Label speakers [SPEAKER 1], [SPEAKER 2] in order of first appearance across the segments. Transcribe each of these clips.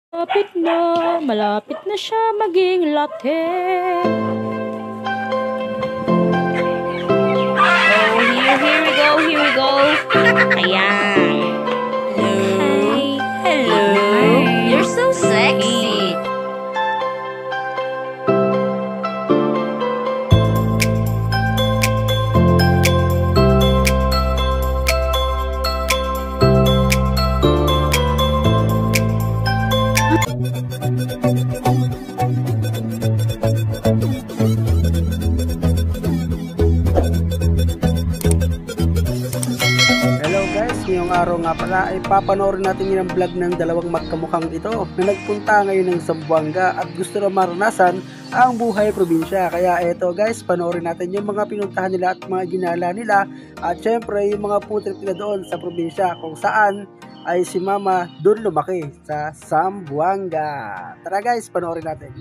[SPEAKER 1] Malapit na siya maging latte. Oh, here we go. Ayan. Hello. You're so sexy.
[SPEAKER 2] Ngayong araw nga pala ay papanoorin natin yung vlog ng dalawang magkamukhang ito na nagpunta ngayon ng Zamboanga at gusto na maranasan ang buhay probinsya. Kaya eto guys, panoorin natin yung mga pinuntahan nila at mga ginala nila at syempre yung mga food trip nila doon sa probinsya kung saan ay si Mama doon lumaki sa Zamboanga. Tara guys, panoorin natin.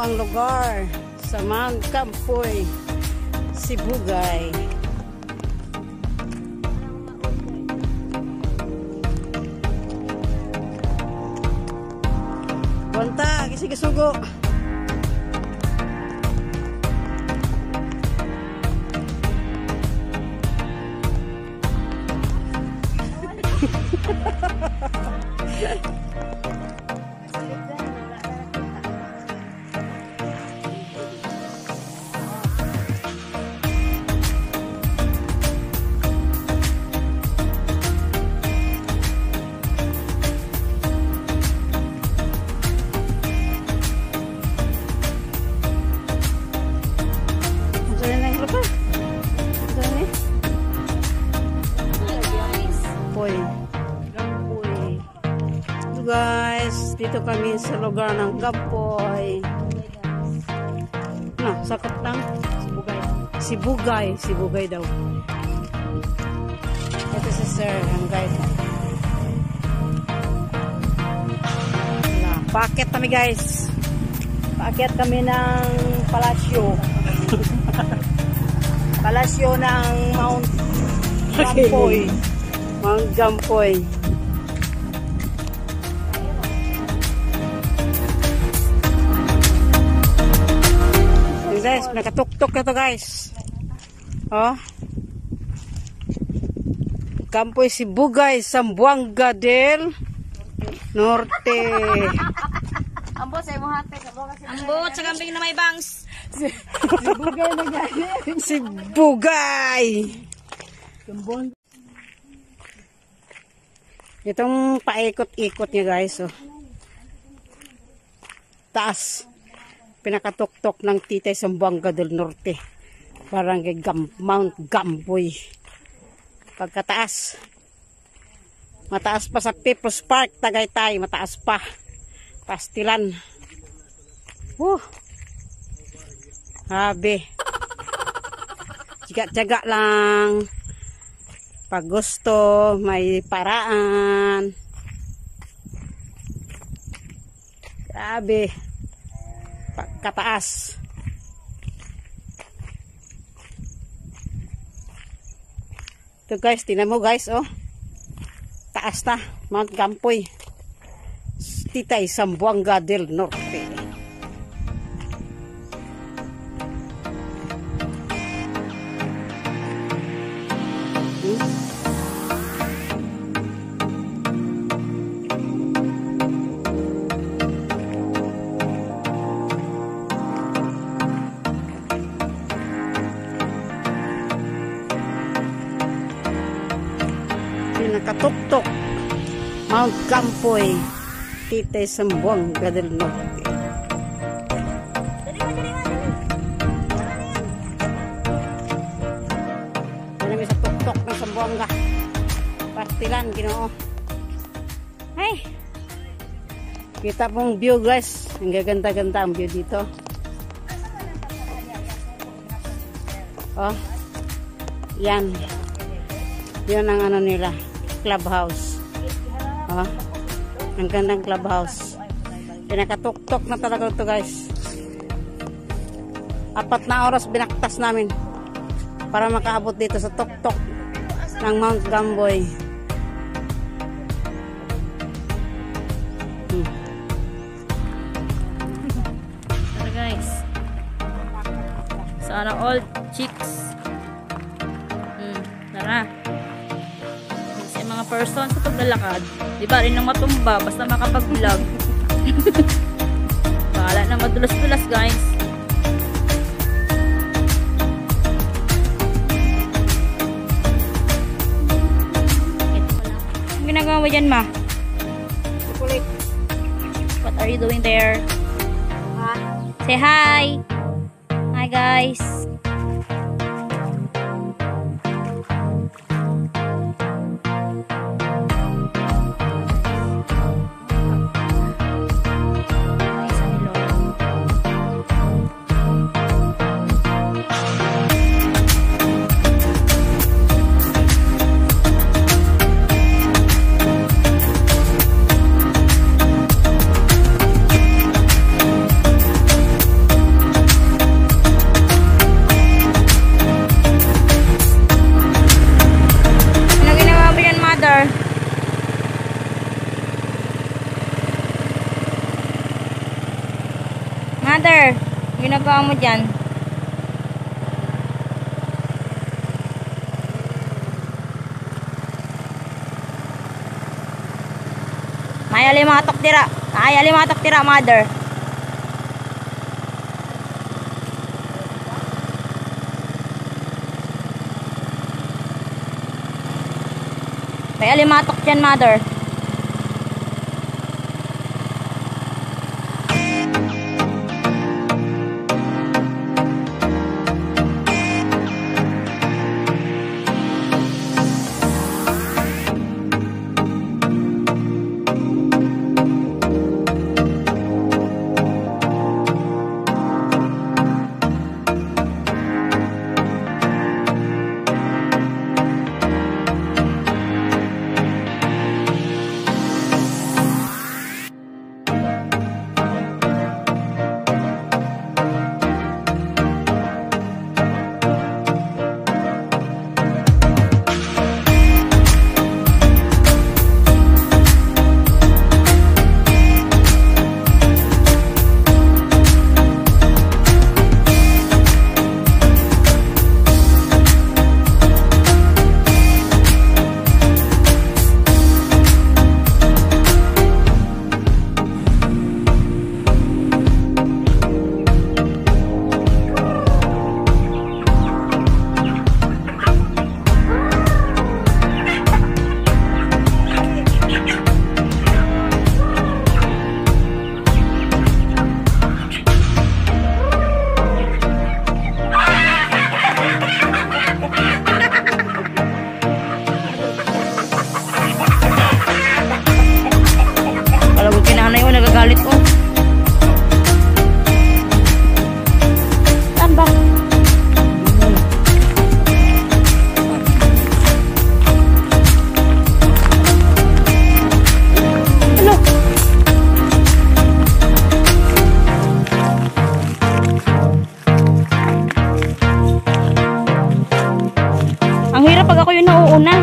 [SPEAKER 3] Ang lugar sa Mount Gampoy, Sibugay. Banta, sige sugo. Guys, dito kami sa lugar ng Gampoy. Sakop lang. Sibugay daw. Ito si Sir, ang guide. Paakyat kami guys. Paakyat kami ng palasyo. Palasyo ng Mount Gampoy. Mount Gampoy. Guys, nakatuktok na to guys. Oh. Gampoy Sibugay, Zamboanga del Norte.
[SPEAKER 1] Ambot sa imong hati. Ambot sa kambing na may bangs.
[SPEAKER 3] Sibugay na guys. Sibugay. Itong paikot-ikot niya guys. Oh. Taas. Pinakatuktok ng Titay Zamboanga del Norte, Barangay Mount Gampoy. Pagkataas, mataas pa sa People's Park Tagaytay, mataas pa Pastilan. Grabe. Tiyaga-tiyaga lang, pag gusto may paraan. Grabe kataas. Ito guys, tingnan mo guys, oh. Taas na, Mount Gampoy. Titay Zamboanga del Norte. Nakatuktok Mount Gampoy, Titay Zamboanga del Norte. Yan sa tuktok ng Zamboanga. Pastilan, Ginoo. Ay! Kita pong view guys. Ang gaganda-ganda ang view dito. Oh. Yan. Yan ang ano nila. Clubhouse. Oh. Ang gandang clubhouse. Pinakatuktok na talaga ito guys. 4 na oras binaktas namin para makaabot dito sa tuktok ng Mount Gamboy.
[SPEAKER 1] Tara guys. Sana all chicks. Tara. Kasi mga person sa paglalakad, di ba rin nang matumba basta makapag-vlog. Bahala na madulas-dulas guys. Ang ginagawa mo dyan, ma? What are you doing there? Say hi! Hi guys! Mother, ginagawa mo dyan? May alimatok tira. Ay, alimatok tira, mother. May alimatok dyan, mother. Nagagalit oh. Tambak. Ano? Ang hirap pag ako yung nauuna.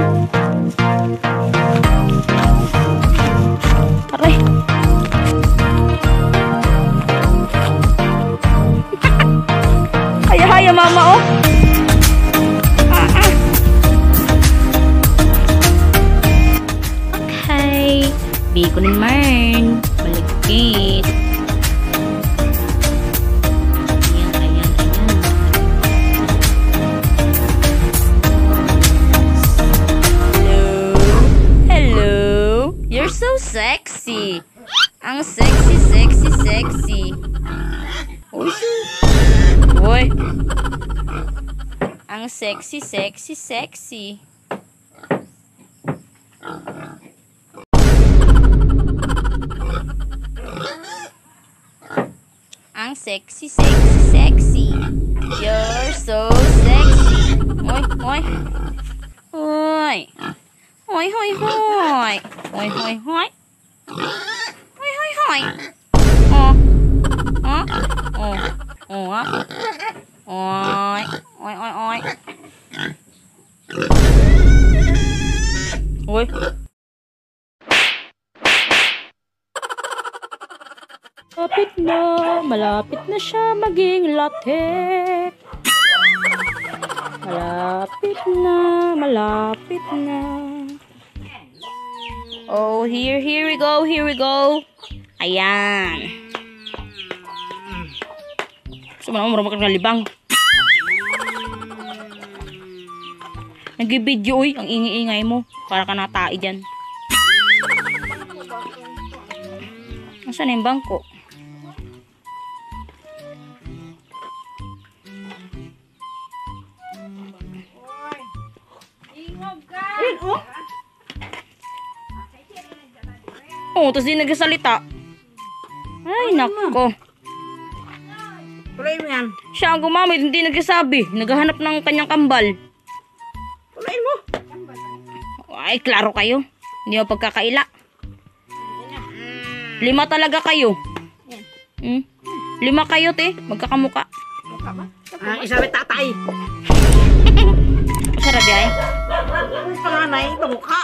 [SPEAKER 1] Aray. Haya mama oh. Okay. Biko naman. Baligkit. Ayan, ayan, ayan. Hello. Hello. You're so sexy. Ang sexy, sexy, sexy. Uy. Ang sexy, sexy, sexy. ang sexy, sexy, sexy. You're so sexy. Hoy, hoy. Hoy. Hoy, hoy, hoy. Hoy, hoy, hoy. Hoy, hoy, hoy. Oh. Oh. Oh. Oh. Oy. Oy, oy, oy. Oy. Malapit na siya maging latte. Malapit na. Oh, here we go. Ayan. So, marami ka libang. Nag-video, uy. Ang ingi-ingay mo. Para ka natai dyan. Nasaan yung bangko? Oh, tapos di nagsasalita. Ay, nako.
[SPEAKER 3] Tuloy mo yan.
[SPEAKER 1] Siya ang gumamit, hindi nagsasabi. Naghahanap ng kanyang kambal.
[SPEAKER 3] Tuloy mo.
[SPEAKER 1] Ay, klaro kayo. Hindi mo pagkakaila. 5 talaga kayo. 5 kayo, te. Magkakamuka.
[SPEAKER 3] Isa may tatay.
[SPEAKER 1] Sarap yan.
[SPEAKER 3] Panganay, ito mukha.